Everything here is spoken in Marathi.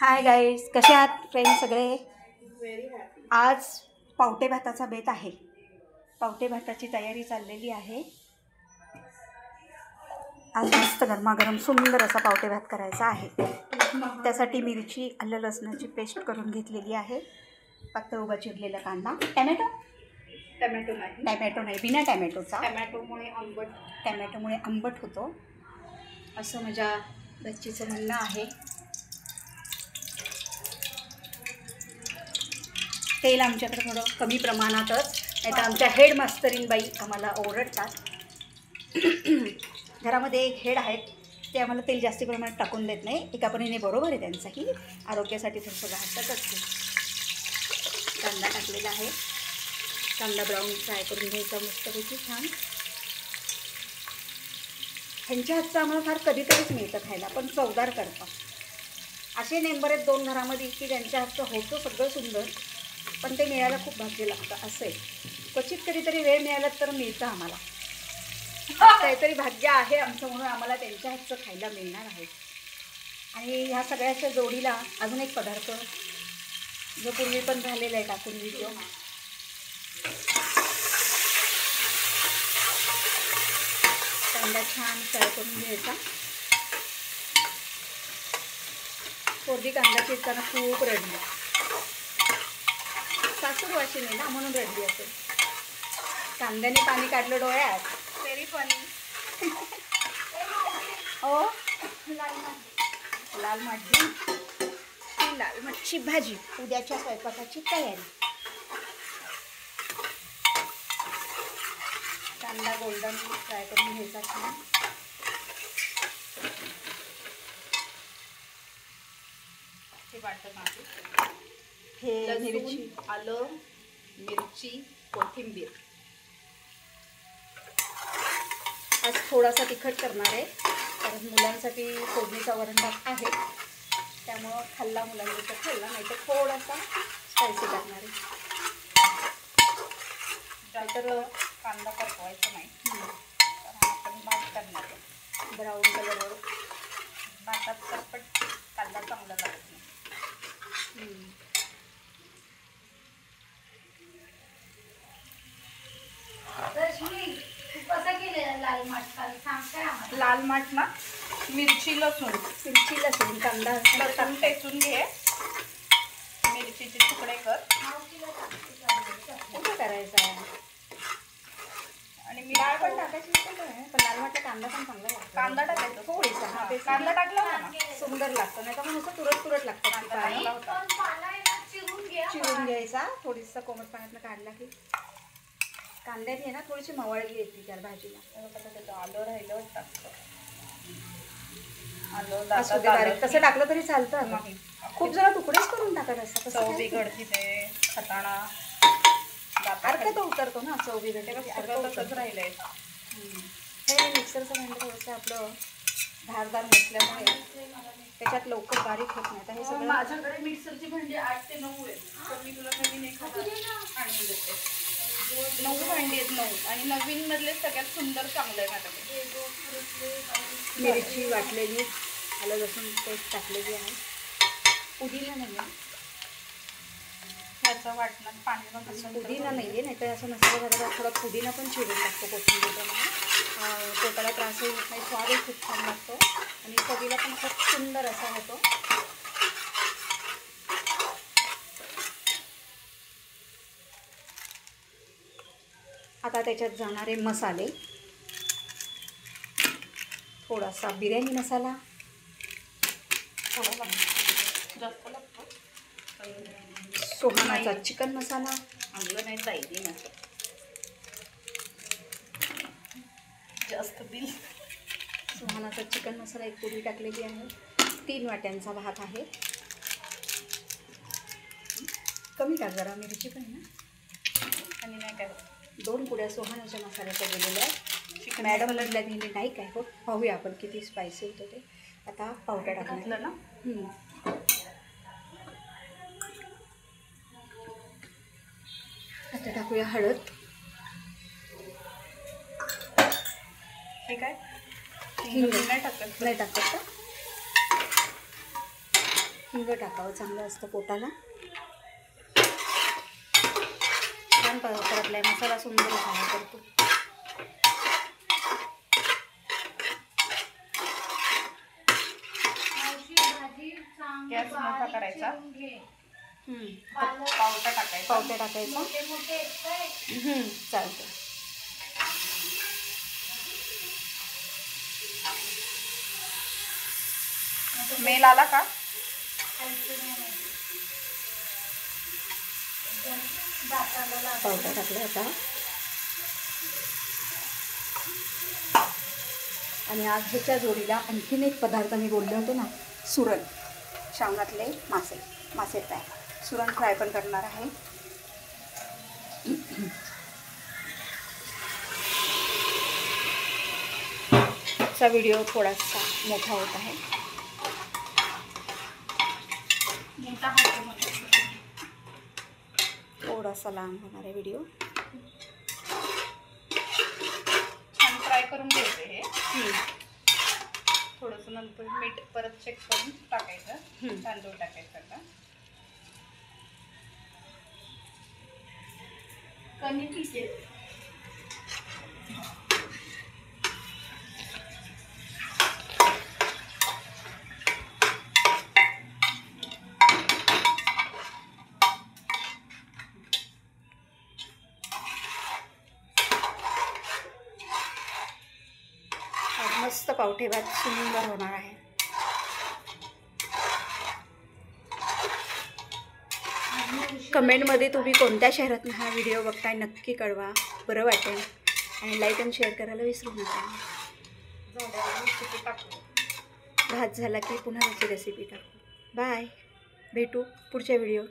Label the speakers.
Speaker 1: हाय गाईज, कसे आहात फ्रेंड्स सगळे.
Speaker 2: Very happy.
Speaker 1: आज पावटे भाताचा बेत आहे. पावटे भाताची तयारी चाललेली आहे. आज मस्त गरमागरम सुंदर असा पावटे भात करायचा आहे. त्यासाठी मिरची, आलं लसणाची पेस्ट करून घेतलेली आहे. पातळ उभा चिरलेला कांदा, टॅमॅटो नाही, बिना टॅमॅटोचा. टॅमॅटोमुळे आंबट होतो असं माझ्या बच्चीचं म्हणणं आहे. तेल आमच्याकडे थोडं कमी प्रमाणातच, नाही तर आमच्या हेड मास्तरीनबाई आम्हाला ओरडतात. घरामध्ये एक हेड आहेत, ते आम्हाला तेल जास्त प्रमाणात टाकून देत नाही. एका परीने बरोबर आहे त्यांचाही, आरोग्यासाठी थोडंसं घातच असते. कांदा टाकलेला आहे. कांदा ब्राऊन फ्राय करून घ्यायचा मस्तपैकी छान. ह्यांच्या हातचं आम्हाला फार कधीतरीच मिळतं खायला, पण चवदार करतात. असे नेंबर आहेत दोन घरामध्ये की ज्यांच्या हातचं होतं सगळं सुंदर, पण ते मिळायला खूप भाग्य लागतं. असं आहे. क्वचित कधीतरी वेळ मिळाला तर मिळतं आम्हाला. काहीतरी भाग्य आहे आमचं, म्हणून आम्हाला त्यांच्या हातचं खायला मिळणार आहे. आणि ह्या सगळ्याच्या जोडीला अजून एक पदार्थ जो पूर्वी पण झालेला आहे टाकून व्हिडिओ. कांदा छान फ्राय करून घ्यायचा. पोरगी कांदा चिरताना खूप रडली. सासूरवाशी नाही ना, म्हणून रडली असेल. कांद्याने पाणी काढलं डोळ्यात. Very funny. ओ लाल मच्छी भाजी, उद्याच्या स्वयंपाकाची तयारी. कांदा गोल्डन फ्राय करून घ्यायचा छान. हे मिरची,
Speaker 2: आलं, मिरची, कोथिंबीर.
Speaker 1: आज थोडासा तिखट करणार आहे, कारण मुलांसाठी फोडणीचा वरण भात आहे. त्यामुळं खाल्ला मुलांनी तर खाल्ला, नाही तर थोडासा स्पायसी करणार आहे.
Speaker 2: तर कांदा परतवायचा नाही, कारण आपण भात करणार आहे.
Speaker 1: ब्राऊन कलरवर
Speaker 2: भातात चटपट कांदा चांगला लागत नाही. लाल माठ ना, मिरची लसूण
Speaker 1: कांदा
Speaker 2: लसूण टेचून घे. मिरचीचे तुकडे कर.
Speaker 1: कुठं करायचं आहे.
Speaker 2: आणि
Speaker 1: डाळ पण टाकायची, पण लाल माठला कांदा पण चांगला लागतो.
Speaker 2: कांदा टाकायचा
Speaker 1: थोडीसा.
Speaker 2: कांदा टाकला ना
Speaker 1: सुंदर लागतं, नाही तर मग नुसतं तुरट लागतं. चिरून घ्यायचा. थोडीसा कोमट पाण्यातनं काढला की कांद्याने ना थोडीशी मवाळगी येते त्या भाजीला.
Speaker 2: आलं राहिलं टाकतं.
Speaker 1: तसं टाकलं तरी चालतं. खूप जरा तुकडेच करून टाकत असतात.
Speaker 2: चव बिघडती ते खाताना.
Speaker 1: अर्क तो उतरतो ना, चव बिघडते.
Speaker 2: तसंच राहिलंय.
Speaker 1: हे मिक्सरचं भांडं थोडंसं आपलं धारदार नसल्यामुळे त्याच्यात लवकर बारीक होत नाही. तर हे सगळं
Speaker 2: माझ्याकडे मिक्सरची भांडी 8 ते 9 आहे, तर मी तुला नवीन एक आणून देते. 9 भांडी आहेत, 9. आणि नवीन मधले सगळ्यात सुंदर चांगलं आहे माझ्याकडे.
Speaker 1: मिरची वाटलेली, आलं लसूण पेस्ट टाकलेली आहे. पुदिना नाही आहे,
Speaker 2: ह्याचं वाटणार पाणी
Speaker 1: पुदिना नाही आहे. नाही तर असं मसाला झाला थोडा पुदिना पण चिरून लागतो कोथिंबीरप्रमाणे. पोटाला त्रासही होत नाही, स्वादही खूप छान लागतो आणि चवीला पण खूप सुंदर असा होतो. आता त्याच्यात जाणारे मसाले, थोडासा बिर्याणी मसाला,
Speaker 2: जास्त लागतो.
Speaker 1: सोहानाचा चिकन मसाला,
Speaker 2: आणलं नाही ताईनी असं जास्त बिल.
Speaker 1: सोहानाचा चिकन मसाला एक पुडी टाकलेली आहे. 3 वाट्यांचा भात आहे. कमी टाक जरा, मिरची पण आहे ना.
Speaker 2: आणि नाही काय
Speaker 1: 2 पुड्या सोहानाच्या मसाल्याच्या गेलेल्या आहेत. मॅडम म्हणल्या नेहमी नाही काय हो, पाहूया आपण किती स्पायसी होतं ते. आता पावडर टाकलं ना. आता टाकूया हळद.
Speaker 2: हे काय
Speaker 1: नाही टाकत का. हिंग टाकावं, चांगलं असतं पोटाला. छान परतलाय मसाला, सुंदर झाला करतो.
Speaker 2: गॅस मोठा करायचा. पावटा टाकायचा.
Speaker 1: पावटा टाकायचा. चालतं.
Speaker 2: मेल आला का?
Speaker 1: पावटा टाकला होता. आणि आज ह्याच्या जोडीला आणखीन एक पदार्थ मी बोलले होते ना, सुरण, शेंगातले मासे फ्राय. सुरण फ्राय पण करणार आहे. चा व्हिडिओ थोडासा मोठा होत आहे. थोडासा लांब होणार आहे व्हिडिओ.
Speaker 2: छान फ्राय करून घ्यायचं हे. थोडंसं नंतर मीठ परत चेक करून टाकायचं. तांदूळ टाकायचं. आता कमी पिके
Speaker 1: मस्त पावटे भात सुंदर होणार आहे. कमेंटमध्ये तुम्ही कोणत्या शहरातून हा व्हिडिओ बघताय नक्की कळवा, बरं वाटेल. आणि लाईक आणि शेअर करायला विसरू नका. भात झाला की पुन्हा त्याची रेसिपी टाकू. बाय, भेटू पुढच्या व्हिडिओ.